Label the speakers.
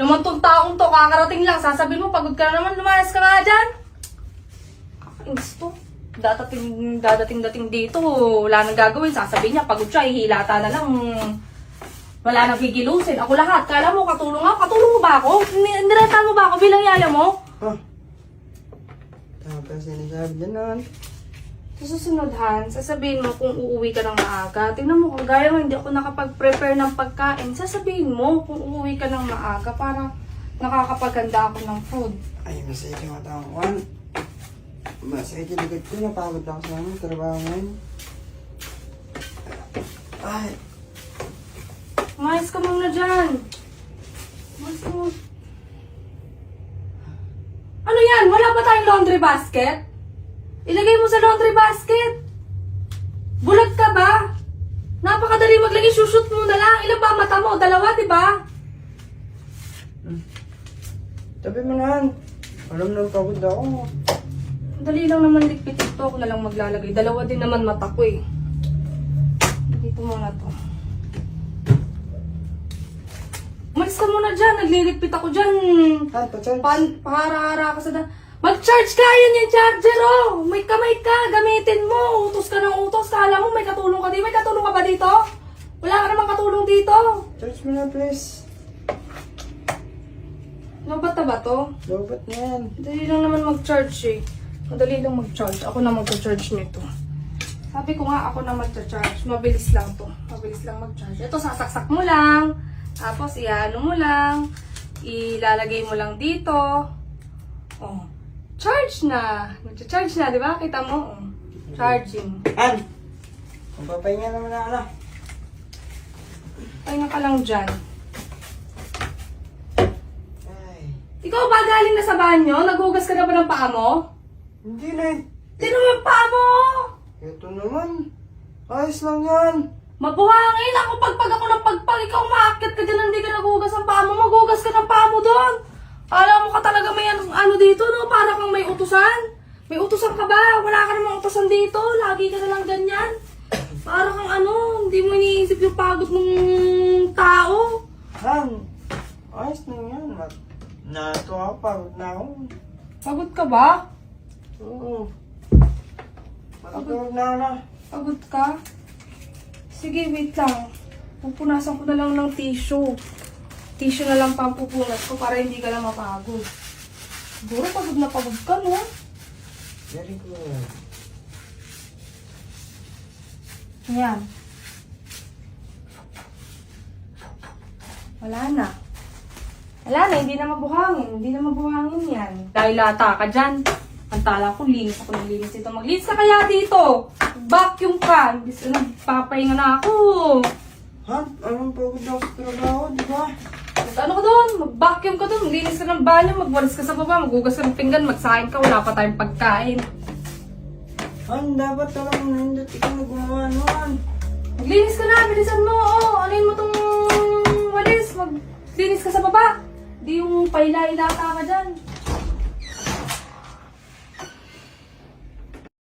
Speaker 1: Naman tong taong to, kakarating lang. Sasabihin mo, pagod ka na naman, lumayas ka nga dyan. Kakainis to. Dadating dito, wala nang gagawin. Sasabihin niya, pagod siya, ihilata na lang. Wala nang gigilusin. Ako lahat. Kala mo, katulong ako. Katulong mo ba ako? Nireta mo ba ako bilang yaya mo?
Speaker 2: Ah. Tama pa sinasabi dyan naman.
Speaker 1: Sa susunod, Han, sasabihin mo kung uuwi ka ng maaga. Tingnan mo kung gaya mo, hindi ako nakapag-prepare ng pagkain. Sasabihin mo kung uuwi ka ng maaga para nakakapaghanda ako ng food.
Speaker 2: Ay, masaya yung matang kuhan. Masaya yung likod ko. Napagod ako sa mga trabaho ngayon. Ay.
Speaker 1: Umayos ka muna dyan. Umayos ka muna. Ano yan? Wala ba tayong laundry basket? Ilagay mo sa laundry basket. Bulag ka ba? Napakadali maglagay. Shoot mo na lang. Ilan ba mata mo? Dalawa, diba?
Speaker 2: Tabi mo naman. Alam na pagod ako.
Speaker 1: Dali lang naman likpit ito. Ako na lang maglalagay. Dalawa din naman mata ko eh. Dito muna to. Umalis ka muna dyan. Nagliligpit ako dyan.
Speaker 2: Han, pa-charge.
Speaker 1: Pahara-hara ka sa mag-charge ka! Yan yung charger, oh! May kamay ka! Gamitin mo! Utos ka ng utos! Kala mo may katulong ka dito? May katulong ka ba dito? Wala ka namang katulong dito!
Speaker 2: Charge mo na, please.
Speaker 1: Lobat na ba to?
Speaker 2: Lobat na yan.
Speaker 1: Madali lang naman mag-charge eh. Madali lang mag-charge. Ako na mag-charge nito. Sabi ko nga ako na mag-charge. Mabilis lang to. Mabilis lang mag-charge. Ito sasaksak mo lang. Tapos iano mo lang. Ilalagay mo lang dito. Oh. Charge na. Nag-charge na, di ba? Kita mo. Oh. Charging.
Speaker 2: Han! Magpapahinga naman na ala.
Speaker 1: Pahinga ka lang dyan.
Speaker 2: Ay.
Speaker 1: Ikaw ba galing na sa banyo? Naghugas ka na ba ng paa mo?
Speaker 2: Hindi na eh.
Speaker 1: Sino yung paa mo?
Speaker 2: Ito naman. Ayos lang yan.
Speaker 1: Mabuhangin! Ako pagpag ako ng pagpag. Ikaw maakyat ka dyan, hindi ka naghugas ng paa mo. Maghugas ka ng paa mo doon. Alam mo ka talaga may ano dito, no? Para kang may utusan. May utusan ka ba? Wala ka namang utusan dito. Lagi ka na lang ganyan. Para kang ano, hindi mo iniisip yung pagod ng tao.
Speaker 2: Han! Ayos lang yan. Nato ako. Pagod na ako.
Speaker 1: Pagod ka ba?
Speaker 2: Oo. Pagod na ala.
Speaker 1: Pagod ka? Sige, wait lang. Pupunasan ko na lang ng tissue. Tissue na lang pampupunas ko para hindi ka lang mapagod. Siguro pagod na pagod ka, no?
Speaker 2: Very good.
Speaker 1: Ayan. Wala na. Wala na, hindi na mabuhangin. Hindi na mabuhangin yan. Dahil lata ka dyan. Ang tala ko, linis ako ng linis dito. Maglinis ka kaya dito. Vacuum ka. Nagpapahinga na ako.
Speaker 2: Han, anong pagod ako sa trabaho, di ba?
Speaker 1: Ano ka doon? Mag-vacuum ka doon. Maglinis ka ng banyo. Magwalis ka sa baba. Maghugas ka ng pinggan. Magsahin ka. Wala pa tayong pagkain.
Speaker 2: Han, dapat alam mo na hindi ikaw na gumawa noon.
Speaker 1: Maglinis ka na. Bilisan mo. Oo, alin mo tong walis. Maglinis ka sa baba. Di yung paila-ilata ka dyan.